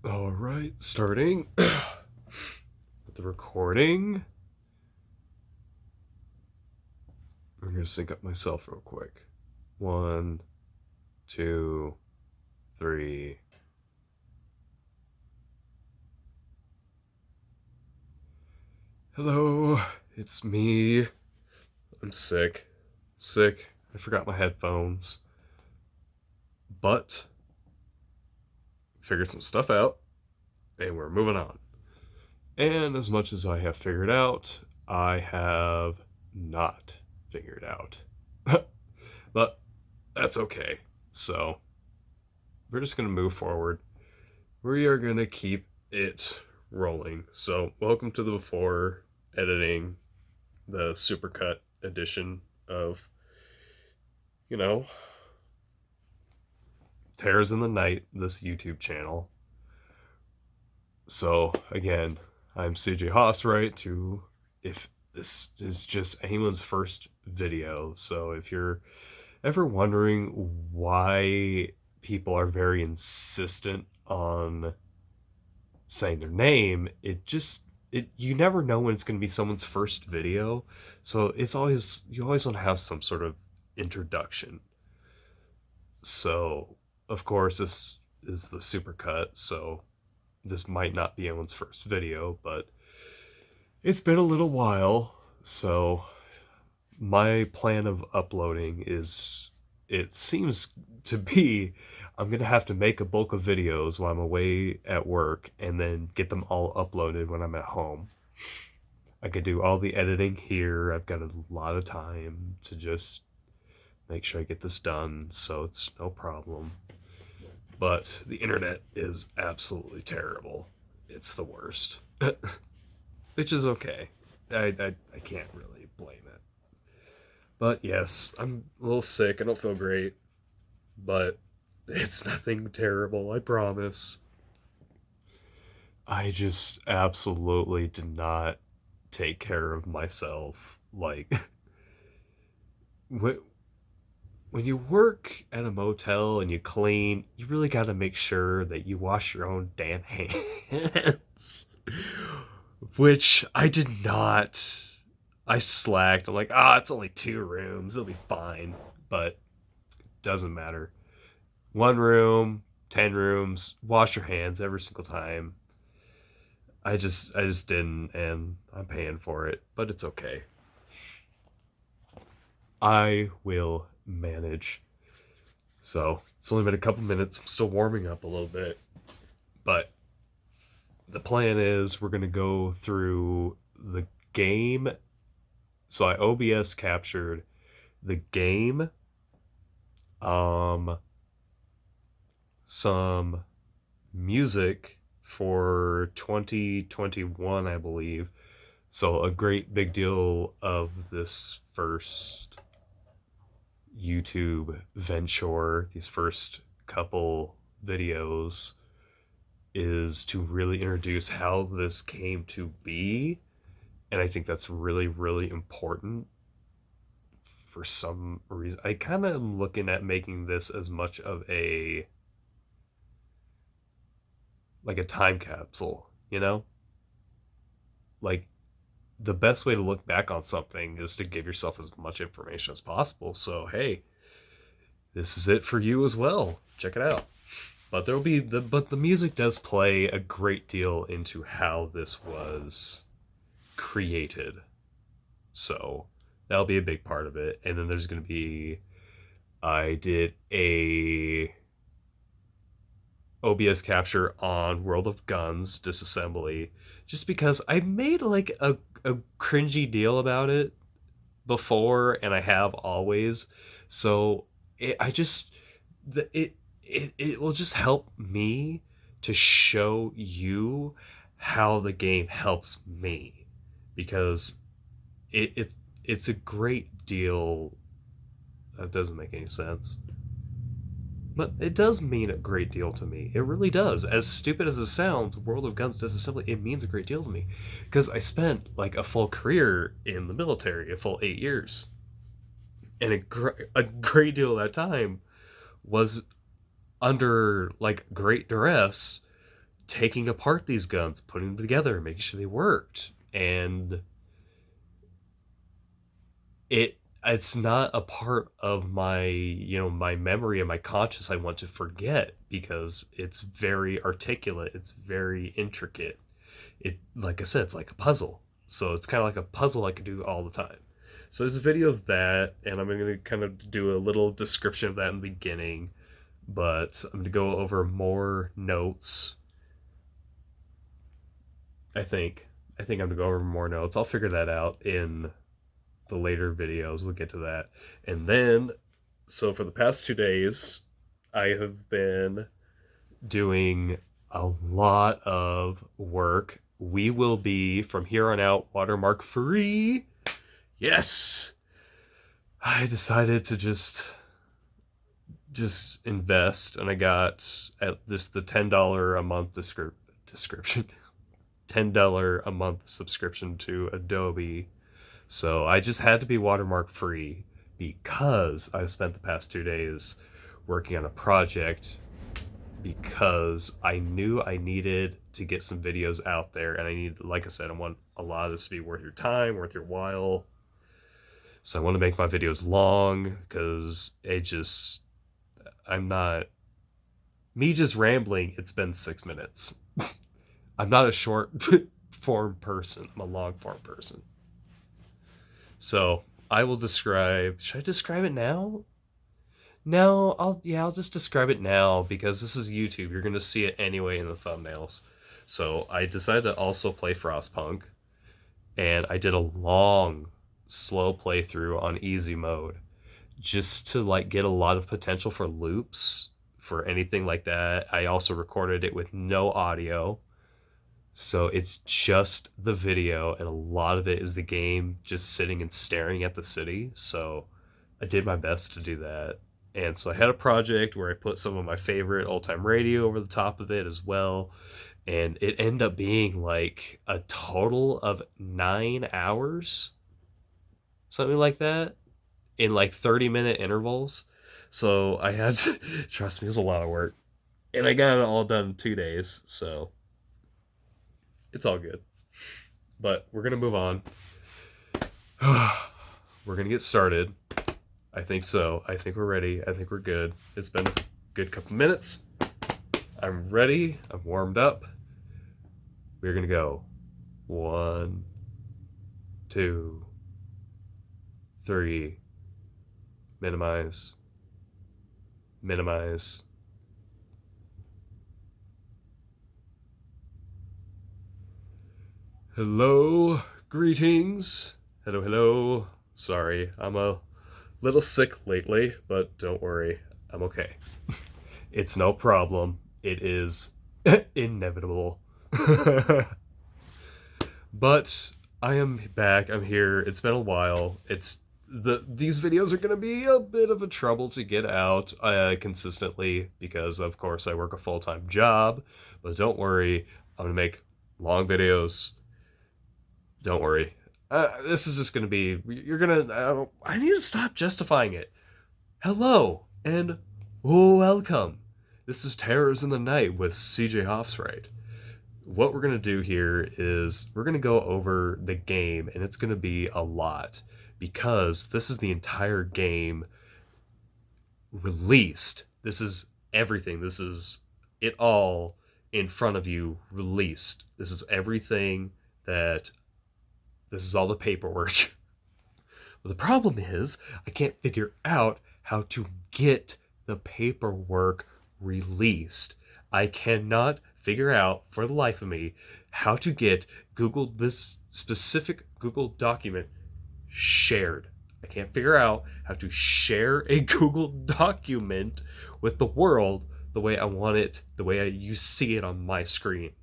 All right, starting with the recording. I'm going to sync up myself real quick. 1, 2, 3. Hello, it's me. I'm sick. I forgot my headphones. But figured some stuff out, and we're moving on. And as much as I have figured out, I have not figured out. But that's okay. So we're just going to move forward. We are going to keep it rolling. So welcome to the before editing, the supercut edition of, Terrors in the Night, this YouTube channel. So again, I'm CJ Haaswright. If this is just anyone's first video, so if you're ever wondering why people are very insistent on saying their name, you never know when it's going to be someone's first video, so you always want to have some sort of introduction. So of course this is the supercut, so this might not be anyone's first video, but it's been a little while. So my plan of uploading it seems to be, I'm going to have to make a bulk of videos while I'm away at work and then get them all uploaded when I'm at home. I could do all the editing here. I've got a lot of time to just make sure I get this done, so it's no problem. But the internet is absolutely terrible. It's the worst. Which is okay. I can't really blame it. But yes, I'm a little sick. I don't feel great. But it's nothing terrible, I promise. I just absolutely did not take care of myself. Like, when you work at a motel and you clean, you really got to make sure that you wash your own damn hands. Which I did not. I slacked. I'm like, it's only 2 rooms. It'll be fine. But it doesn't matter. 1 room, 10 rooms, wash your hands every single time. I just didn't, and I'm paying for it, but it's okay. I will manage. So it's only been a couple minutes. I'm still warming up a little bit, but the plan is we're going to go through the game. So I OBS captured the game, some music for 2021, I believe. So a great big deal of this first YouTube venture, these first couple videos, is to really introduce how this came to be. And I think that's really, really important for some reason. I kind of am looking at making this as much of a time capsule, Like, the best way to look back on something is to give yourself as much information as possible. So, hey, this is it for you as well. Check it out. But the music does play a great deal into how this was created. So that'll be a big part of it. And then there's going to be, I did a OBS capture on World of Guns disassembly, just because I made like a cringy deal about it before, and I have always. So it will just help me to show you how the game helps me, because it's a great deal. That doesn't make any sense, but it does mean a great deal to me. It really does. As stupid as it sounds, World of Guns disassembly, it means a great deal to me, because I spent like a full career in the military, a full 8 years, and a great deal of that time was under like great duress taking apart these guns, putting them together, making sure they worked. And it's not a part of my, my memory and my conscious I want to forget, because it's very articulate, it's very intricate. It, like I said, it's like a puzzle. So it's kind of like a puzzle I could do all the time. So there's a video of that, and I'm going to kind of do a little description of that in the beginning, but I'm going to go over more notes. I think I'm going to go over more notes. I'll figure that out in the later videos. We'll get to that. And then, so for the past 2 days, I have been doing a lot of work. We will be, from here on out, watermark free. Yes! I decided to just invest, and I got at this the $10 a month description. $10 a month subscription to Adobe. So I just had to be watermark free, because I've spent the past 2 days working on a project, because I knew I needed to get some videos out there, and I need, like I said, I want a lot of this to be worth your time, worth your while. So I want to make my videos long, because I'm not, me just rambling, it's been 6 minutes. I'm not a short form person, I'm a long form person. So I will describe, should I describe it now? No, I'll just describe it now, because this is YouTube. You're going to see it anyway in the thumbnails. So I decided to also play Frostpunk, and I did a long, slow playthrough on easy mode, just to like get a lot of potential for loops, for anything like that. I also recorded it with no audio, so it's just the video, and a lot of it is the game just sitting and staring at the city. So I did my best to do that. And so I had a project where I put some of my favorite old-time radio over the top of it as well. And it ended up being like a total of 9 hours, something like that, in like 30-minute intervals. So I had to, trust me, it was a lot of work. And I got it all done in 2 days, so it's all good. But we're going to move on. We're going to get started. I think so. I think we're ready. I think we're good. It's been a good couple minutes. I'm ready. I'm warmed up. We're going to go. 1, 2, 3. Minimize. Minimize. Hello. Greetings. Hello, hello. Sorry, I'm a little sick lately, but don't worry, I'm okay. It's no problem. It is inevitable. But I am back. I'm here. It's been a while. These videos are going to be a bit of a trouble to get out consistently, because of course I work a full-time job. But don't worry, I'm going to make long videos. Don't worry. This is just going to be, I need to stop justifying it. Hello, and welcome. This is Terrors in the Night with CJ Hoffsright. What we're going to do here is we're going to go over the game, and it's going to be a lot, because this is the entire game released. This is everything. This is it all in front of you released. This is everything that... This is all the paperwork. But the problem is, I can't figure out how to get the paperwork released. I cannot figure out, for the life of me, how to get this specific Google document shared. I can't figure out how to share a Google document with the world the way I want it, the way you see it on my screen.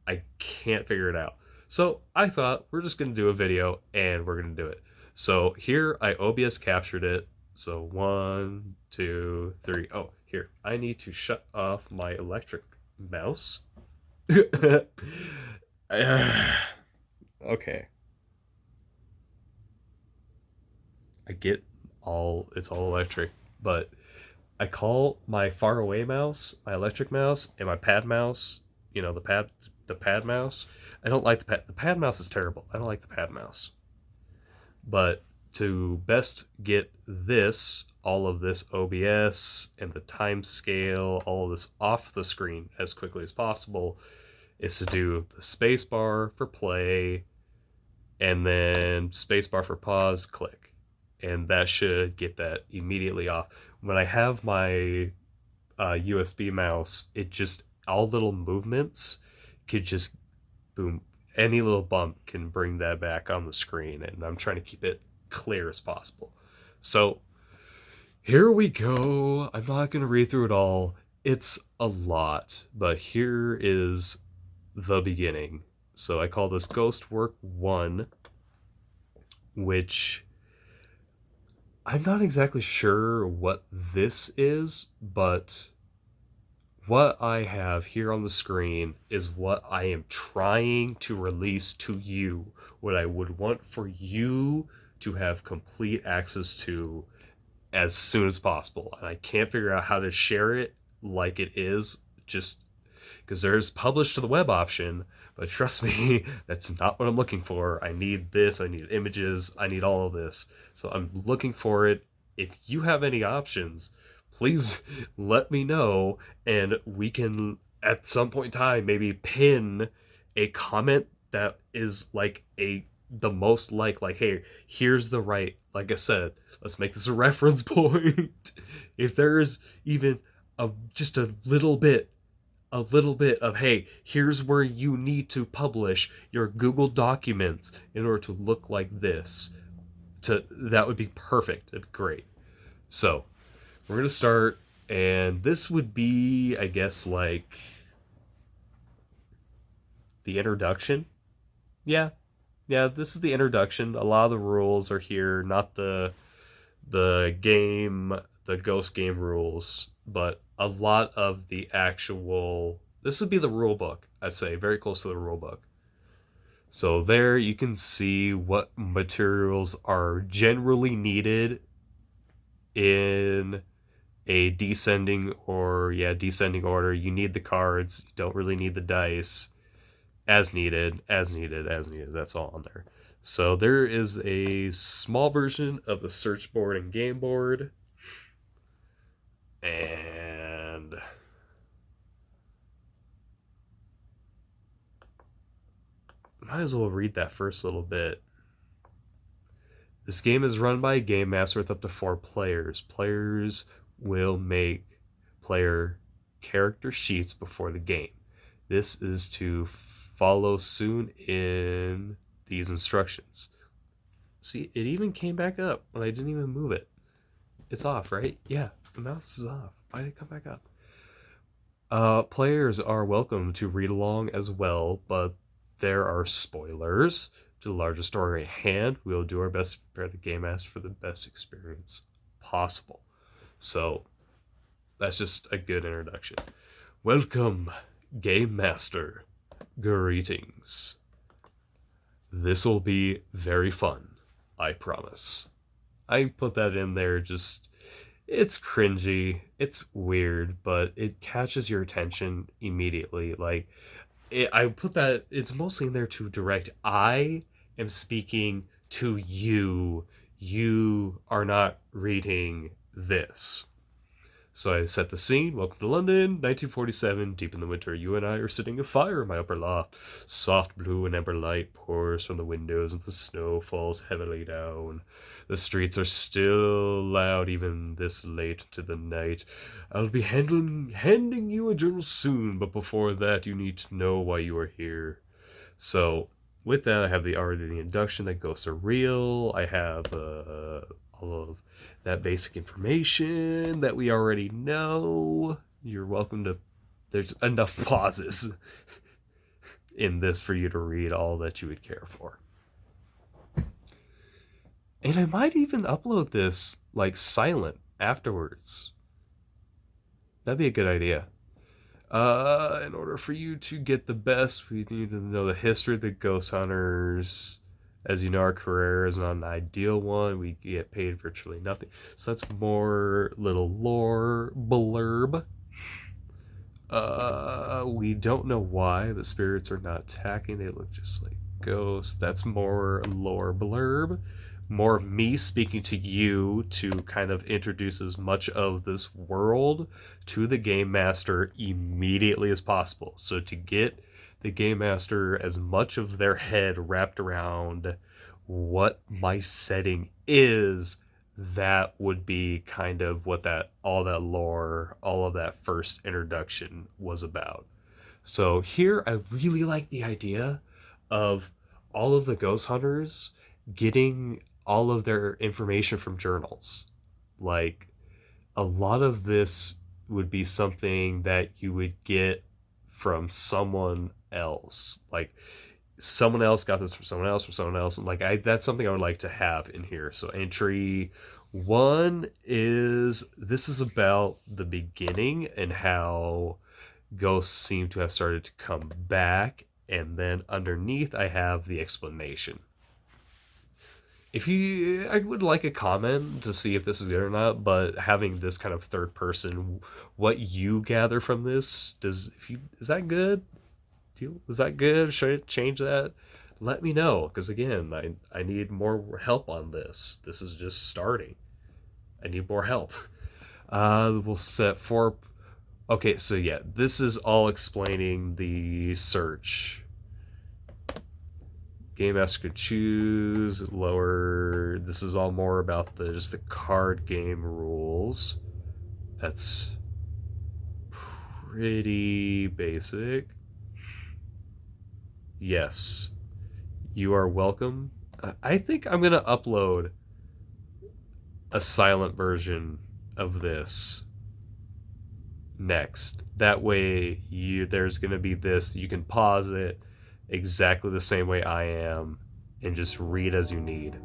I can't figure it out. So I thought we're just going to do a video, and we're going to do it. So here I OBS captured it. So 1, 2, 3. Oh, here. I need to shut off my electric mouse. Okay. I get it's all electric, but I call my far away mouse, my electric mouse, and my pad mouse the pad mouse. I don't like the pad mouse is terrible. I don't like the pad mouse. But to best get all of this OBS and the time scale, all of this off the screen as quickly as possible, is to do the space bar for play and then space bar for pause, click. And that should get that immediately off. When I have my USB mouse, it just, all little movements could just, boom, any little bump can bring that back on the screen, and I'm trying to keep it clear as possible. So here we go. I'm not going to read through it all. It's a lot, but here is the beginning. So I call this Ghost Work 1, which I'm not exactly sure what this is, but what I have here on the screen is what I am trying to release to you, what I would want for you to have complete access to as soon as possible. And I can't figure out how to share it like it is, just because there's publish to the web option, but trust me, that's not what I'm looking for. I need this, I need images, I need all of this. So I'm looking for it. If you have any options, please let me know, and we can, at some point in time, maybe pin a comment that is like the most like, hey, here's the right, like I said, let's make this a reference point. If there's even just a little bit of, hey, here's where you need to publish your Google documents in order to look like this, that would be perfect. That'd be great. So we're going to start, and this would be, I guess, like the introduction. Yeah, this is the introduction. A lot of the rules are here, not the ghost game rules, but a lot of the actual, this would be the rule book, I'd say, very close to the rule book. So there you can see what materials are generally needed in a descending order. You need the cards, you don't really need the dice. As needed. That's all on there. So there is a small version of the search board and game board. And might as well read that first little bit. This game is run by a game master with up to 4 players. Players will make player character sheets before the game. This is to follow soon in these instructions. See, it even came back up when I didn't even move it. It's off, right? Yeah, the mouse is off. Why did it come back up? Players are welcome to read along as well, but there are spoilers to the larger story at hand. We will do our best to prepare the game master for the best experience possible. So that's just a good introduction. Welcome, Game Master. Greetings. This will be very fun, I promise. I put that in there just, it's cringy, it's weird, but it catches your attention immediately. Like, I put that, it's mostly in there to direct, I am speaking to you. You are not reading this. So I set the scene. Welcome to London, 1947. Deep in the winter, you and I are sitting a fire in my upper loft. Soft blue and amber light pours from the windows, and the snow falls heavily down. The streets are still loud even this late into the night. I'll be handing you a journal soon, but before that, you need to know why you are here. So with that, I have the induction that ghosts are real. I have all of that basic information that we already know. You're welcome to, there's enough pauses in this for you to read all that you would care for. And I might even upload this like silent afterwards. That'd be a good idea. In order for you to get the best, we need to know the history of the ghost hunters. As you know, our career is not an ideal one. We get paid virtually nothing. So that's more little lore blurb. We don't know why the spirits are not attacking. They look just like ghosts. That's more lore blurb. More of me speaking to you to kind of introduce as much of this world to the game master immediately as possible. So to get the game master as much of their head wrapped around what my setting is, that would be kind of what that all that lore, all of that first introduction was about. So here I really like the idea of all of the ghost hunters getting all of their information from journals. Like, a lot of this would be something that you would get from someone else. Like, someone else got this from someone else, and that's something I would like to have in here. So entry 1 is, this is about the beginning and how ghosts seem to have started to come back, and then underneath I have the explanation. I would like a comment to see if this is good or not, but having this kind of third person, what you gather from this, is that good? Is that good? Should I change that? Let me know, because again, I need more help on this. This is just starting. I need more help. We'll set 4. Okay, so yeah, this is all explaining the search. Game Master could choose lower. This is all more about just the card game rules. That's pretty basic. Yes, you are welcome. I think I'm gonna upload a silent version of this next. That way, there's gonna be this. You can pause it exactly the same way I am and just read as you need.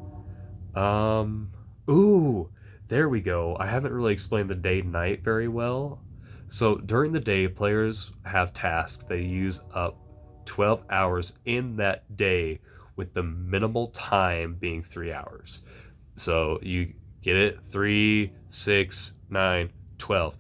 Ooh, there we go. I haven't really explained the day night very well. So during the day, players have tasks. They use up 12 hours in that day, with the minimal time being 3 hours. So you get it? 3, 6, 9, 12.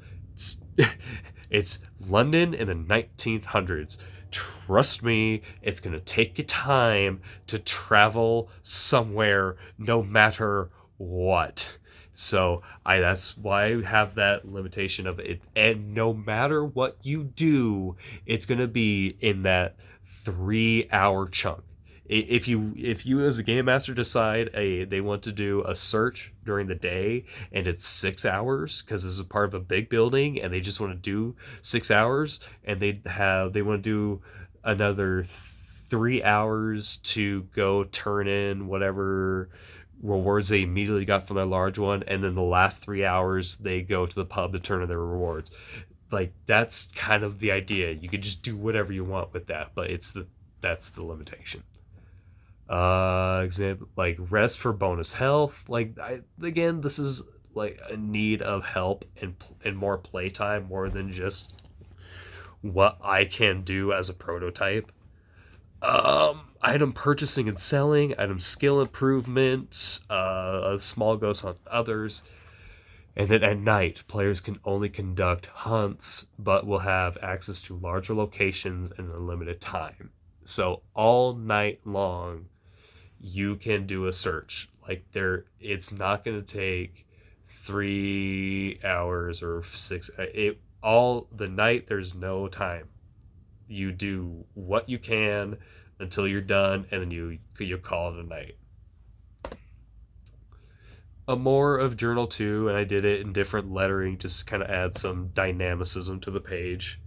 It's London in the 1900s. Trust me, it's going to take you time to travel somewhere no matter what. So that's why I have that limitation of it. And no matter what you do, it's going to be in that 3-hour chunk. If you as a game master decide they want to do a search during the day and it's 6 hours because this is part of a big building and they just want to do 6 hours, and they want to do another 3 hours to go turn in whatever rewards they immediately got from their large one, and then the last 3 hours they go to the pub to turn in their rewards. Like, that's kind of the idea. You can just do whatever you want with that, but that's the limitation. Example, like rest for bonus health. Again, this is like a need of help and more playtime, more than just what I can do as a prototype. Item purchasing and selling, item skill improvement, a small ghost on others. And then at night, players can only conduct hunts, but will have access to larger locations in a limited time. So all night long, you can do a search. It's not going to take 3 hours or 6. All the night, there's no time. You do what you can until you're done, and then you call it a night. A more of Journal 2, and I did it in different lettering, just kind of add some dynamicism to the page.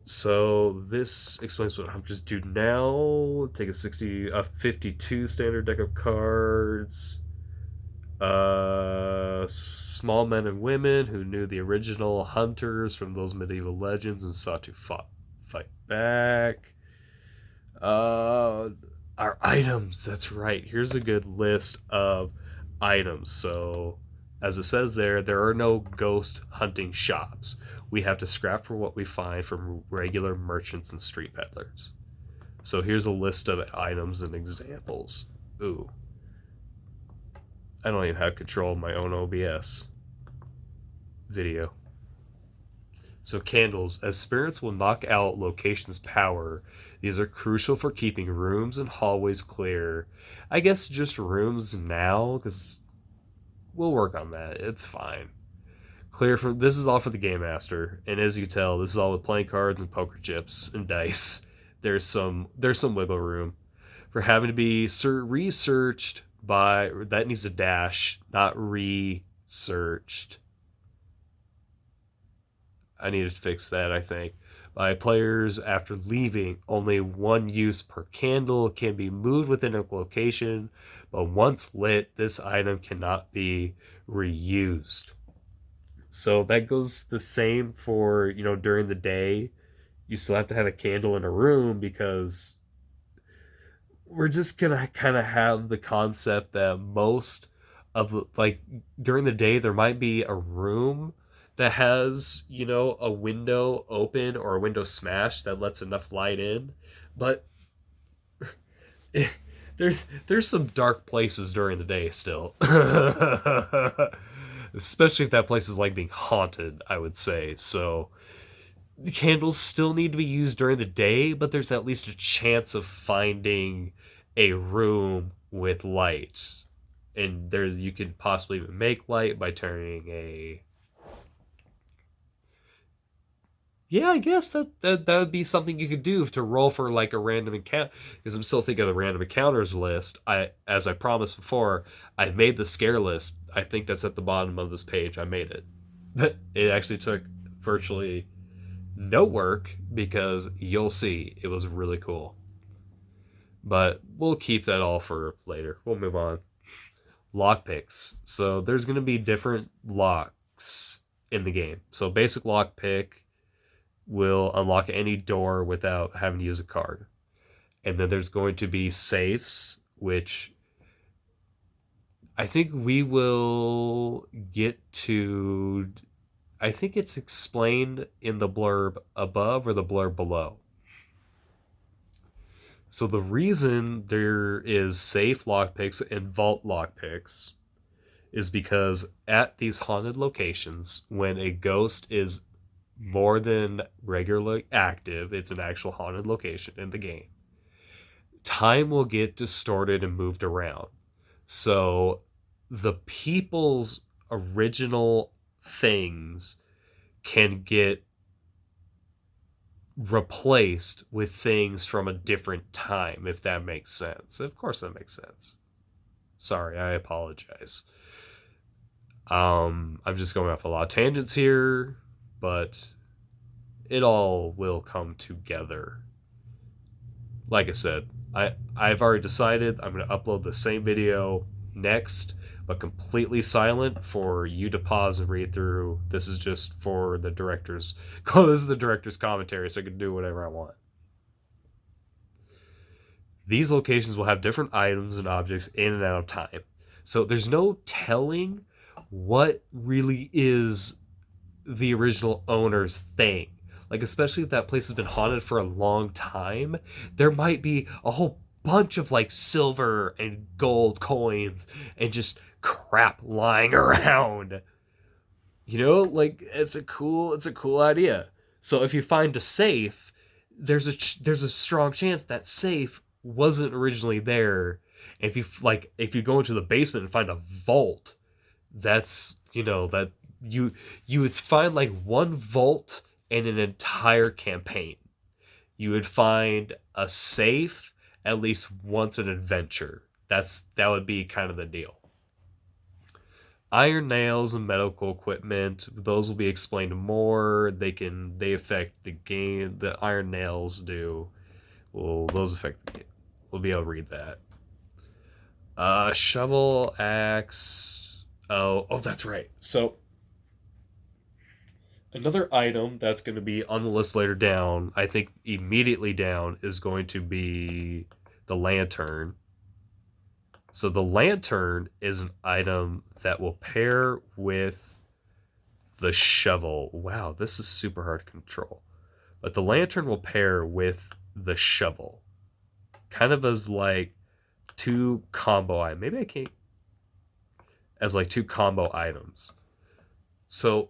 So this explains what I'm just do now. Take a 52 standard deck of cards. Small men and women who knew the original hunters from those medieval legends and sought to fight back. Our items, that's right. Here's a good list of items. So, as it says there are no ghost hunting shops. We have to scrap for what we find from regular merchants and street peddlers. So here's a list of items and examples. Ooh. I don't even have control of my own OBS video. So candles, as spirits will knock out locations' power, these are crucial for keeping rooms and hallways clear. I guess just rooms now, because we'll work on that. It's fine. Clear from this is all for the game master, and as you tell, this is all with playing cards and poker chips and dice. There's some wiggle room for having to be researched by that needs a dash, not researched. I need to fix that, I think. By players after leaving, only one use per candle can be moved within a location, but once lit, this item cannot be reused. So that goes the same for, during the day. You still have to have a candle in a room because we're just going to kind of have the concept that most of, like, during the day, there might be a room that has, a window open or a window smashed that lets enough light in. But there's some dark places during the day still. Especially if that place is like being haunted, I would say. So the candles still need to be used during the day, but there's at least a chance of finding a room with light. And there you could possibly make light by turning a... Yeah, I guess that would be something you could do to roll for like a random encounter. Because I'm still thinking of the random encounters list. As I promised before, I've made the scare list. I think that's at the bottom of this page. I made it. It actually took virtually no work because you'll see it was really cool. But we'll keep that all for later. We'll move on. Lockpicks. So there's going to be different locks in the game. So basic lockpick will unlock any door without having to use a card. And then there's going to be safes, which I think we will get to... I think it's explained in the blurb above or the blurb below. So the reason there is safe lockpicks and vault lockpicks is because at these haunted locations, when a ghost is more than regularly active, it's an actual haunted location in the game, time will get distorted and moved around. So the people's original things can get replaced with things from a different time, if that makes sense. Of course that makes sense. Sorry, I apologize. I'm just going off a lot of tangents here, but it all will come together. Like I said, I've already decided I'm going to upload the same video next, but completely silent for you to pause and read through. This is just for the director's... This is the director's commentary, so I can do whatever I want. These locations will have different items and objects in and out of time. So there's no telling what really is the original owner's thing. Like, especially if that place has been haunted for a long time, there might be a whole bunch of like silver and gold coins and just crap lying around. Like it's a cool idea. So if you find a safe, there's a strong chance that safe wasn't originally there. And if you go into the basement and find a vault, that's that you would find like one vault in an entire campaign. You would find a safe at least once an adventure. That would be kind of the deal. Iron nails and medical equipment, those will be explained more. They affect the game. The iron nails do. Well, those affect the game. We'll be able to read that. Shovel, axe. Oh, that's right. So another item that's going to be on the list later down, I think immediately down, is going to be the lantern. So the lantern is an item that will pair with the shovel. Wow, this is super hard to control. But the lantern will pair with the shovel. Kind of as like two combo items. Maybe I can't... As like two combo items. So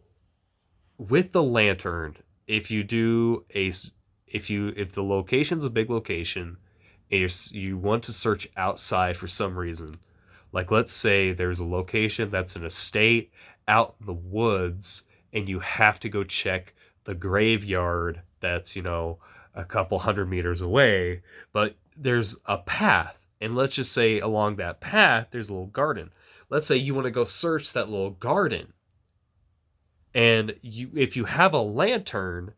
with the lantern, if you do if the location's a big location and you want to search outside for some reason, like let's say there's a location that's an estate out in the woods and you have to go check the graveyard that's, a couple 100 meters away, but there's a path. And let's just say along that path, there's a little garden. Let's say you want to go search that little garden. And if you have a lantern,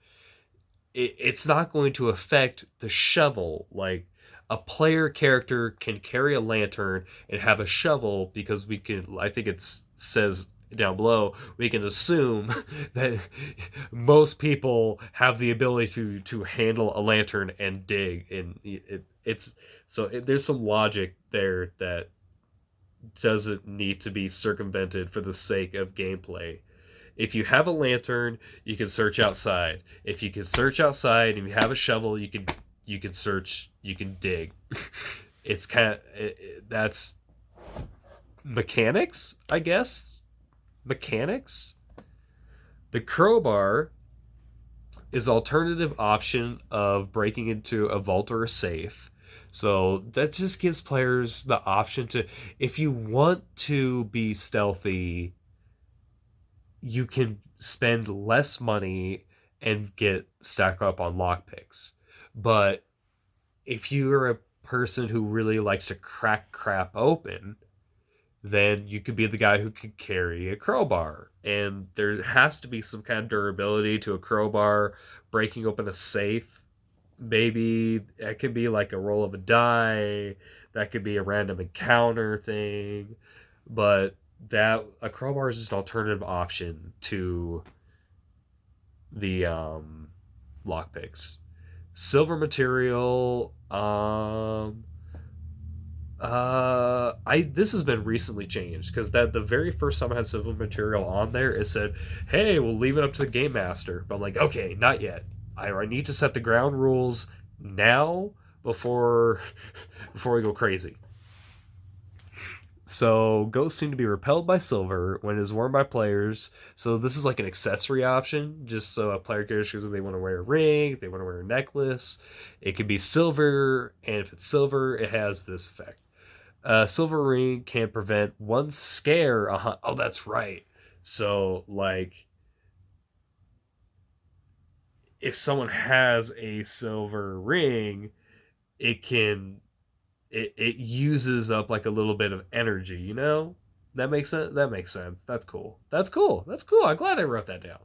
it's not going to affect the shovel. Like, a player character can carry a lantern and have a shovel because we can, I think it says down below, we can assume that most people have the ability to handle a lantern and dig. And there's some logic there that doesn't need to be circumvented for the sake of gameplay. If you have a lantern, you can search outside. If you can search outside and you have a shovel, you can search, you can dig. It's that's mechanics, I guess. Mechanics. The crowbar is alternative option of breaking into a vault or a safe. So that just gives players the option to, if you want to be stealthy, you can spend less money and stack up on lockpicks. But if you're a person who really likes to crack crap open, then you could be the guy who could carry a crowbar. And there has to be some kind of durability to a crowbar. Breaking open a safe, maybe it could be like a roll of a die. That could be a random encounter thing. But that a crowbar is just an alternative option to the lockpicks. Silver material, this has been recently changed, because that the very first time I had silver material on there, it said, hey, we'll leave it up to the game master. But I'm like, okay, not yet. I need to set the ground rules now before we go crazy. So ghosts seem to be repelled by silver when it is worn by players. So this is like an accessory option, just so a player can choose if they want to wear a ring, if they want to wear a necklace. It can be silver, and if it's silver, it has this effect. A silver ring can prevent one scare. Oh, that's right. So, like, if someone has a silver ring, it uses up like a little bit of energy, That makes sense. That's cool. I'm glad I wrote that down.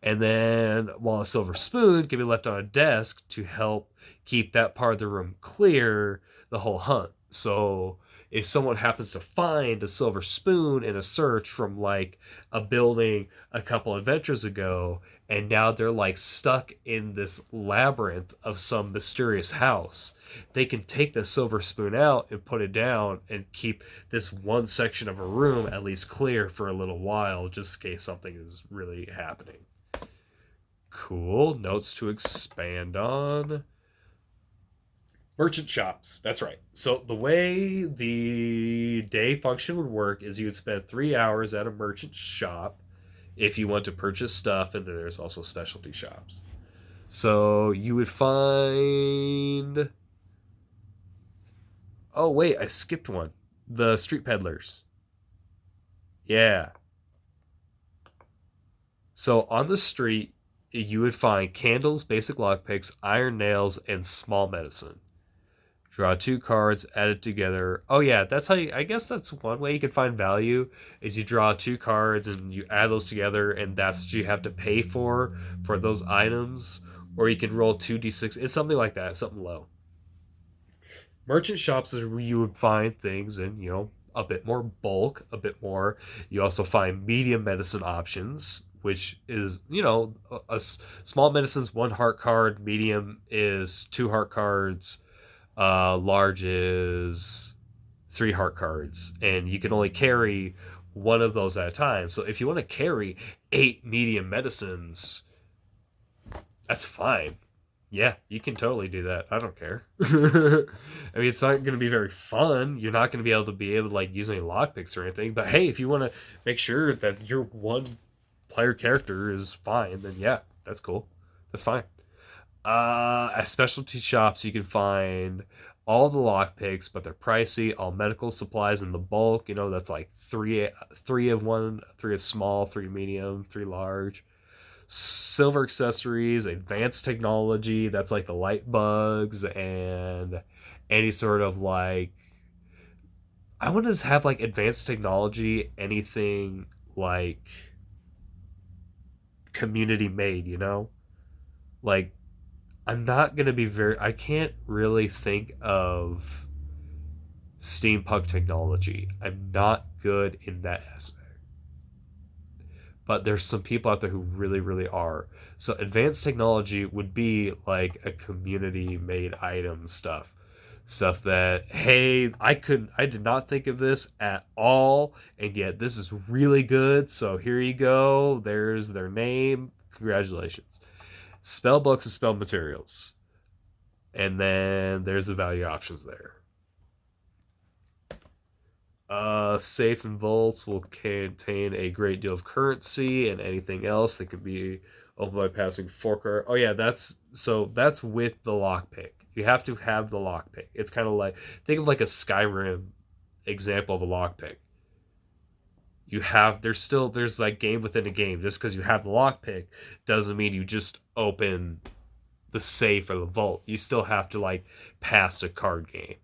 And then, while a silver spoon can be left on a desk to help keep that part of the room clear the whole hunt. So if someone happens to find a silver spoon in a search from like a building a couple adventures ago, and now they're like stuck in this labyrinth of some mysterious house, they can take the silver spoon out and put it down and keep this one section of a room at least clear for a little while, just in case something is really happening. Cool. Notes to expand on. Merchant shops. That's right. So the way the day function would work is you would spend 3 hours at a merchant shop if you want to purchase stuff, and then there's also specialty shops. So you would find... Oh, wait, I skipped one. The Street Peddlers. Yeah. So on the street, you would find candles, basic lockpicks, iron nails, and small medicine. Draw 2 cards, add it together. Oh yeah, that's how I guess that's one way you can find value, is you draw 2 cards and you add those together, and that's what you have to pay for those items. Or you can roll 2d6. It's something like that, something low. Merchant shops is where you would find things in, a bit more bulk, a bit more. You also find medium medicine options, which is, a small medicine's 1 heart card, medium is 2 heart cards, large is 3 heart cards, and you can only carry one of those at a time. So if you want to carry 8 medium medicines, that's fine. Yeah, you can totally do that. I don't care. I mean, it's not going to be very fun. You're not going to be able to like use any lockpicks or anything. But hey, if you want to make sure that your one player character is fine, then yeah, that's cool. That's fine. At specialty shops, you can find all the lockpicks, but they're pricey. All medical supplies in the bulk, that's like three of one, three of small, three medium, three large. Silver accessories, advanced technology, that's like the light bugs and any sort of like, I want to have like advanced technology, anything like community made, like I'm not going to be I can't really think of steampunk technology. I'm not good in that aspect. But there's some people out there who really, really are. So advanced technology would be like a community made item stuff. Stuff that, hey, I did not think of this at all, and yet this is really good. So here you go. There's their name. Congratulations. Spell books and spell materials. And then there's the value options there. Safe and vaults will contain a great deal of currency and anything else that could be opened by passing fork. Oh yeah, that's with the lockpick. You have to have the lockpick. It's kind of like, think of like a Skyrim example of a lockpick. There's like game within a game. Just because you have the lockpick doesn't mean you just open the safe or the vault. You still have to like pass a card game.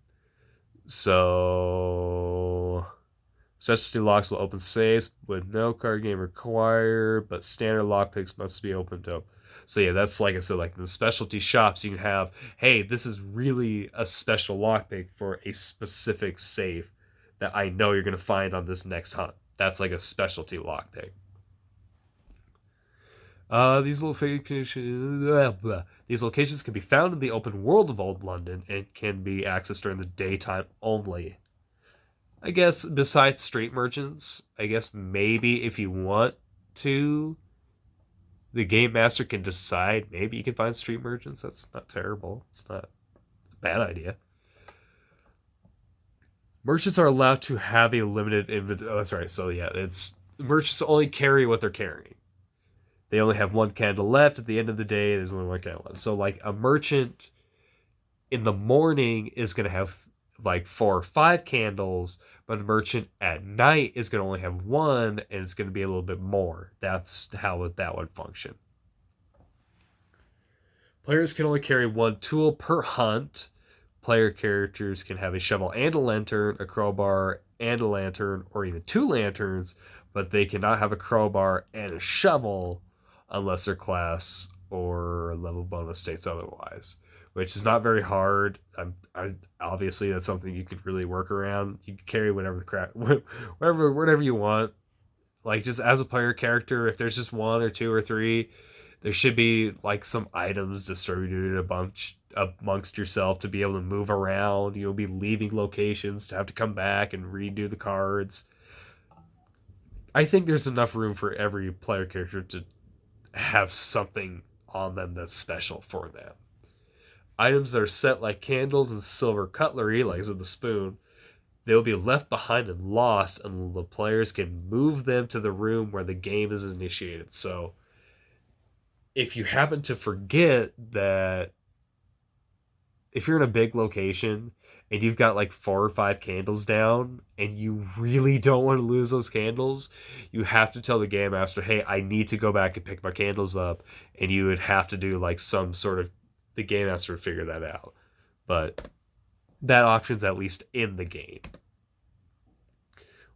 So specialty locks will open safes with no card game required, but standard lockpicks must be opened up. So yeah, that's like I said, like in the specialty shops, you can have, hey, this is really a special lockpick for a specific safe that I know you're going to find on this next hunt. That's like a specialty lockpick. These locations can be found in the open world of Old London and can be accessed during the daytime only. I guess besides street merchants, I guess maybe if you want to, the game master can decide maybe you can find street merchants. That's not terrible. It's not a bad idea. Merchants are allowed to have a limited inventory. Oh, that's right. So yeah, merchants only carry what they're carrying. They only have one candle left. At the end of the day, there's only one candle left. So, like, a merchant in the morning is going to have, like, 4 or 5 candles, but a merchant at night is going to only have one, and it's going to be a little bit more. That's how that would function. Players can only carry one tool per hunt. Player characters can have a shovel and a lantern, a crowbar and a lantern, or even 2 lanterns, but they cannot have a crowbar and a shovel unless their class or level bonus states otherwise, which is not very hard. Obviously, that's something you could really work around. You can carry whatever you want. Like, just as a player character, if there's just 1 or 2 or 3, there should be like some items distributed amongst yourself to be able to move around. You'll be leaving locations to have to come back and redo the cards. I think there's enough room for every player character to have something on them that's special for them. Items that are set like candles and silver cutlery, like the spoon, they'll be left behind and lost until the players can move them to the room where the game is initiated. So if you happen to forget that, if you're in a big location and you've got like 4 or 5 candles down and you really don't want to lose those candles, you have to tell the game master, hey, I need to go back and pick my candles up. And you would have to do like some sort of, the game master would figure that out. But that option's at least in the game.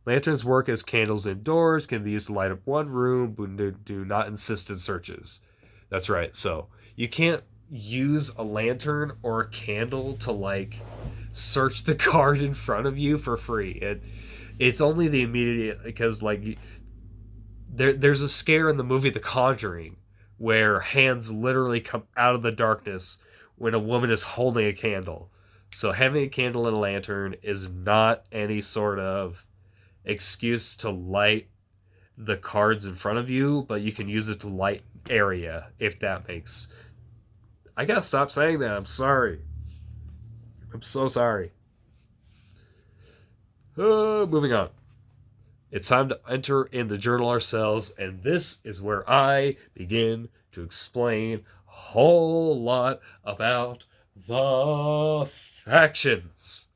Lanterns work as candles indoors, can be used to light up one room, but do not insist in searches. That's right. So you can't use a lantern or a candle to like search the card in front of you for free. It's only the immediate, because like there's a scare in the movie The Conjuring where hands literally come out of the darkness when a woman is holding a candle. So having a candle and a lantern is not any sort of excuse to light the cards in front of you, but you can use it to light area, if that makes... I gotta stop saying that. I'm sorry. I'm so sorry. Moving on. It's time to enter in the journal ourselves, and this is where I begin to explain whole lot about the factions.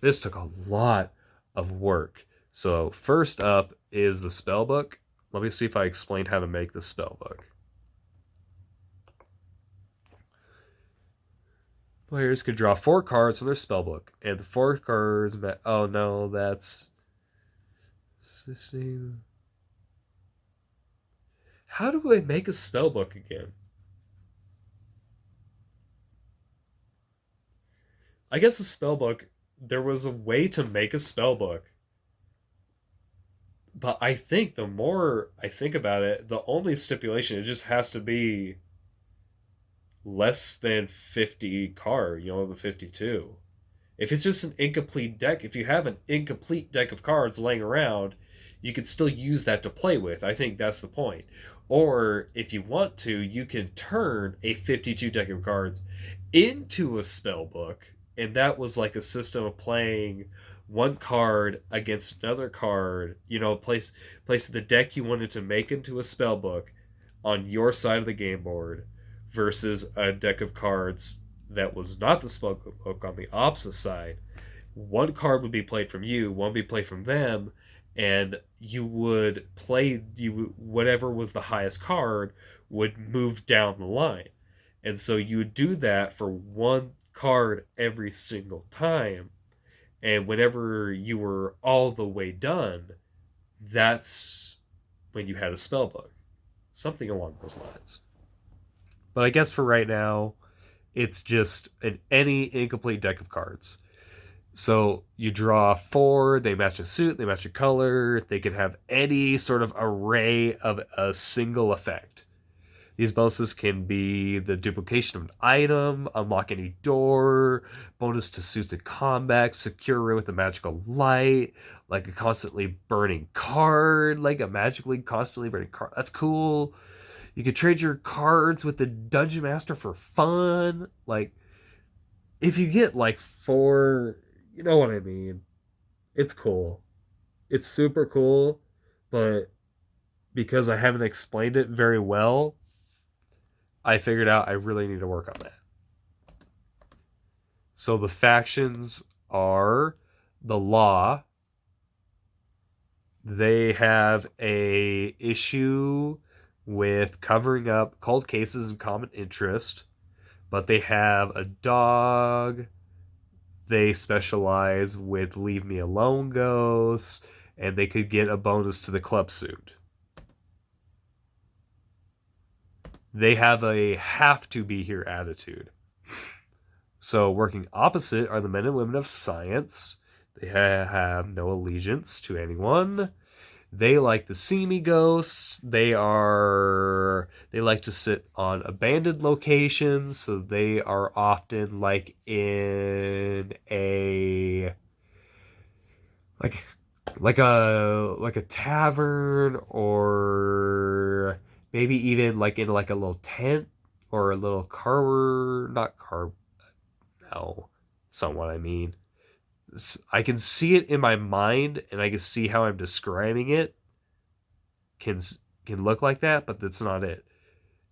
This took a lot of work. So first up is the spellbook. Let me see if I explain how to make the spellbook. Players could draw 4 cards from their spellbook, and the 4 cards... Oh no, that's... How do I make a spellbook again? I guess a spellbook, there was a way to make a spellbook. But I think the more I think about it, the only stipulation, it just has to be less than 50 card, the 52. If it's just an incomplete deck, if you have an incomplete deck of cards laying around, you could still use that to play with. I think that's the point. Or if you want to, you can turn a 52 deck of cards into a spell book, and that was like a system of playing one card against another card, place the deck you wanted to make into a spell book on your side of the game board versus a deck of cards that was not the spell book on the opposite side. One card would be played from you, one would be played from them, and you would play whatever was the highest card would move down the line. And so you would do that for one card every single time. And whenever you were all the way done, that's when you had a spell book. Something along those lines. But I guess for right now, it's just any incomplete deck of cards. So you draw 4, they match a suit, they match a color, they can have any sort of array of a single effect. These bonuses can be the duplication of an item, unlock any door, bonus to suits in combat, secure with a magical light, like a constantly burning card, like a magically constantly burning card. That's cool. You can trade your cards with the Dungeon Master for fun. Like, if you get like 4, you know what I mean. It's cool. It's super cool, but because I haven't explained it very well, I figured out I really need to work on that. So the factions are the Law. They have a issue with covering up cold cases of common interest, but they have a dog. They specialize with leave me alone ghosts, and they could get a bonus to the club suit. They have a have to be here attitude. So working opposite are the men and women of science. They have no allegiance to anyone. They like to see me ghosts. They like to sit on abandoned locations, so they are often like in a like a tavern, or maybe even like in like a little tent or a little somewhat I mean. I can see it in my mind, and I can see how I'm describing it can look like that, but that's not it.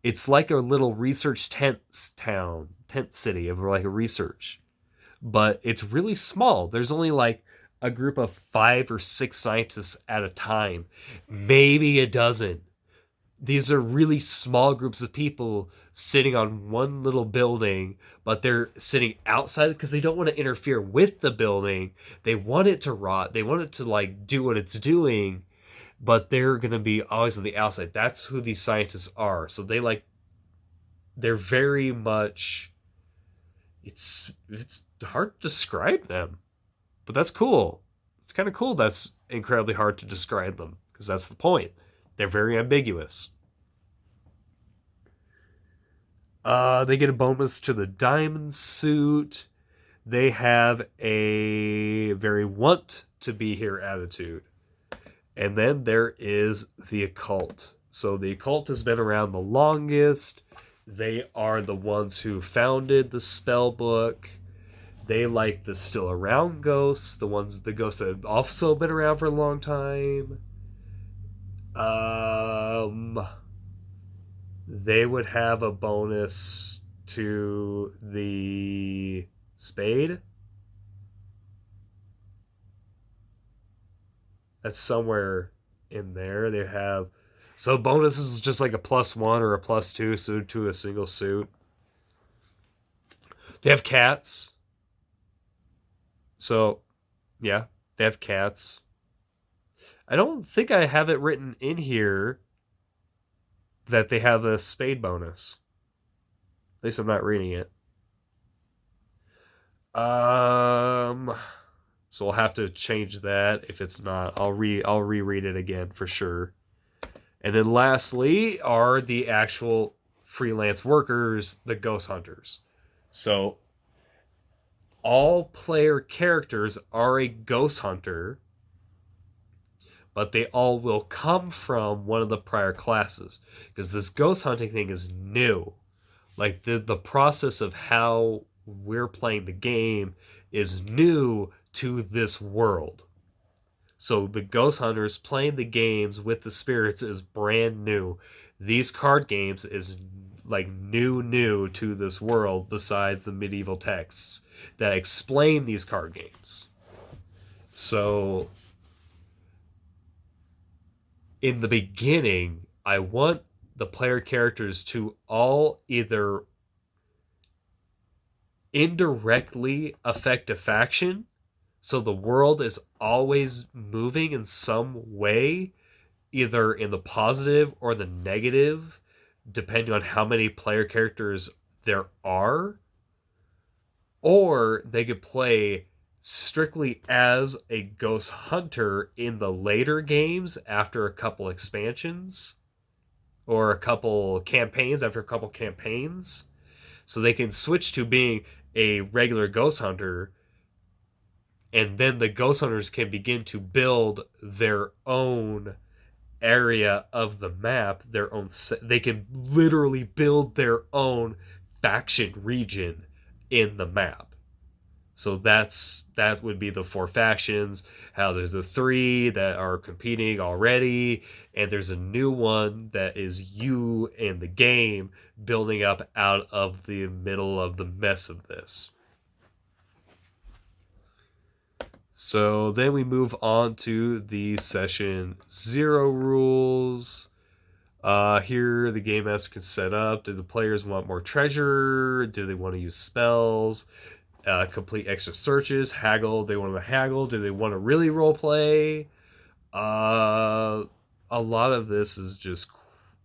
It's like a little research tent city of like a research, but it's really small. There's only like a group of 5 or 6 scientists at a time, maybe a dozen. These are really small groups of people sitting on one little building, but they're sitting outside because they don't want to interfere with the building. They want it to rot. They want it to like do what it's doing, but they're going to be always on the outside. That's who these scientists are. So they're very much, it's hard to describe them, but that's cool. It's kind of cool. That's incredibly hard to describe them because that's the point. They're very ambiguous. They get a bonus to the diamond suit. They have a very want to be here attitude. And then there is the Occult. So the Occult has been around the longest. They are the ones who founded the spell book. They like the still around ghosts, the ghosts that have also been around for a long time. they would have a bonus to the spade. That's somewhere in there. They have so bonuses is just like a +1 or a +2 suit to a single suit. They have cats. So yeah, they have cats. I don't think I have it written in here that they have a spade bonus. At least I'm not reading it. So we'll have to change that. If it's not, I'll reread it again for sure. And then lastly are the actual freelance workers, the ghost hunters. So all player characters are a ghost hunter, but they all will come from one of the prior classes because this ghost hunting thing is new. Like the process of how we're playing the game is new to this world. So the ghost hunters playing the games with the spirits is brand new. These card games is like new to this world besides the medieval texts that explain these card games. So in the beginning, I want the player characters to all either indirectly affect a faction, so the world is always moving in some way, either in the positive or the negative, depending on how many player characters there are, or they could play strictly as a ghost hunter in the later games after a couple expansions or a couple campaigns after a couple campaigns, so they can switch to being a regular ghost hunter, and then the ghost hunters can begin to build their own area of the map, their own, they can literally build their own faction region in the map. So that would be the 4 factions. How there's the 3 that are competing already, and there's a new one that is you and the game building up out of the middle of the mess of this. So then we move on to the session 0 rules. Here the game master can set up. Do the players want more treasure? Do they want to use spells? Complete extra searches, haggle. They want to haggle. Do they want to really role play? A lot of this is just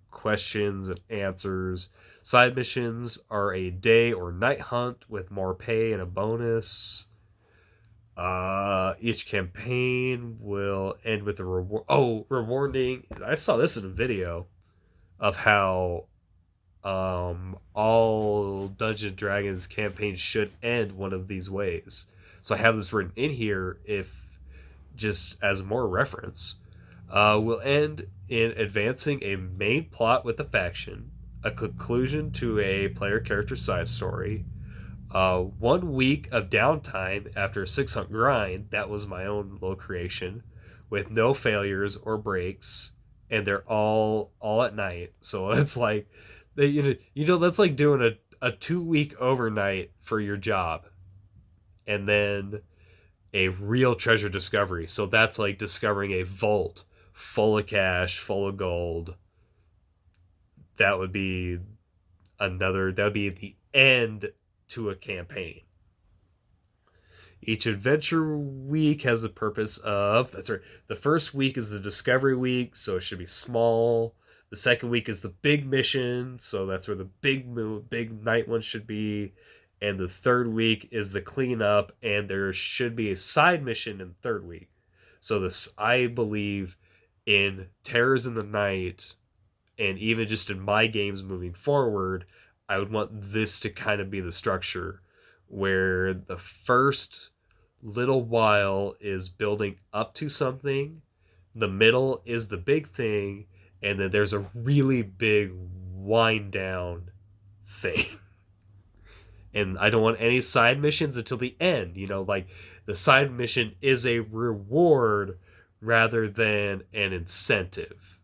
questions and answers. Side missions are a day or night hunt with more pay and a bonus. Each campaign will end with a reward. Oh, rewarding. I saw this in a video of how all Dungeons and Dragons campaigns should end one of these ways. So I have this written in here if just as more reference. Will end in advancing a main plot with a faction, a conclusion to a player character side story, 1 week of downtime after a 6 hunt grind. That was my own little creation, with no failures or breaks, and they're all at night. So it's like that's like doing a 2 week overnight for your job, and then a real treasure discovery. So that's like discovering a vault full of cash, full of gold. That would be the end to a campaign. Each adventure week has a purpose of, that's right, the first week is the discovery week, so it should be small. The second week is the big mission, so that's where the big night one should be. And the third week is the cleanup, and there should be a side mission in the third week. So this, I believe, in Terrors in the Night, and even just in my games moving forward, I would want this to kind of be the structure where the first little while is building up to something, the middle is the big thing, and then there's a really big wind down thing. And I don't want any side missions until the end. Like the side mission is a reward rather than an incentive.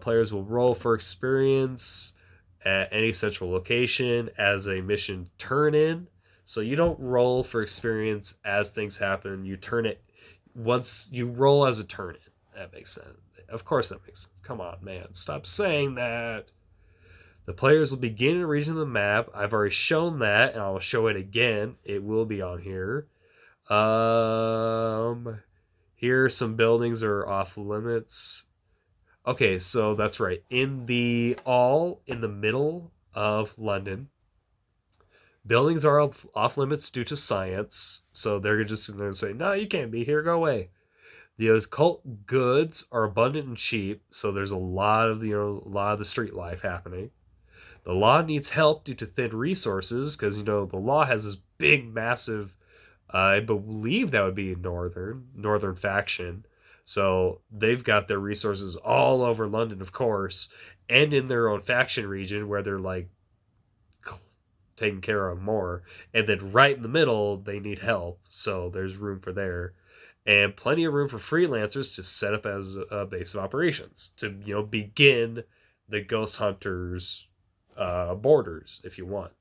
Players will roll for experience at any central location as a mission turn-in. So you don't roll for experience as things happen. You turn it once you roll as a turn-in. That makes sense. Of course that makes sense. Come on, man. Stop saying that. The players will begin in a region of the map. I've already shown that, and I'll show it again. It will be on here. Here some buildings are off limits. Okay, so that's right. In the middle of London, buildings are off limits due to science. So they're just going to say, no, you can't be here. Go away. The occult goods are abundant and cheap. So there's a lot of the street life happening. The law needs help due to thin resources because, the law has this big, massive, I believe that would be northern faction. So they've got their resources all over London, of course, and in their own faction region where they're like taking care of more. And then right in the middle, they need help. So there's room for there. And plenty of room for freelancers to set up as a base of operations to, begin the Ghost Hunters borders if you want.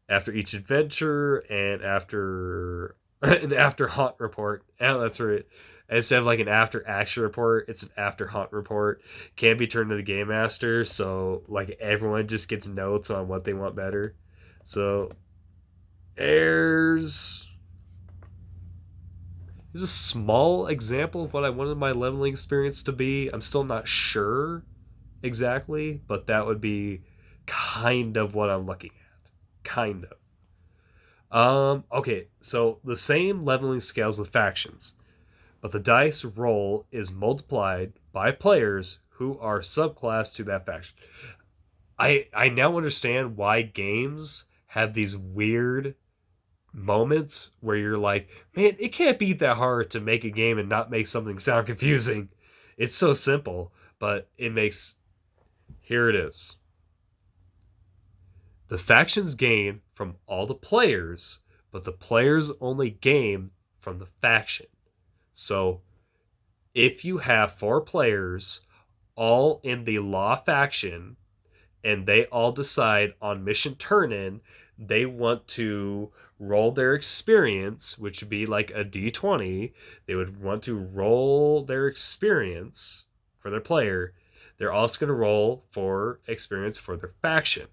After each adventure and after an after haunt report, that's right. Instead of like an after action report, it's an after haunt report. Can be turned to the game master, so like everyone just gets notes on what they want better. So here's a small example of what I wanted my leveling experience to be. I'm still not sure exactly, but that would be kind of what I'm looking at. Kind of. Okay, so the same leveling scales with factions, but the dice roll is multiplied by players who are subclass to that faction. I now understand why games have these weird moments where you're like, man, it can't be that hard to make a game and not make something sound confusing. It's so simple, but it makes... Here it is. The factions gain from all the players, but the players only gain from the faction. So if you have 4 players all in the law faction and they all decide on mission turn-in they want to roll their experience, which would be like a d20, they would want to roll their experience for their player. They're also going to roll for experience for their faction.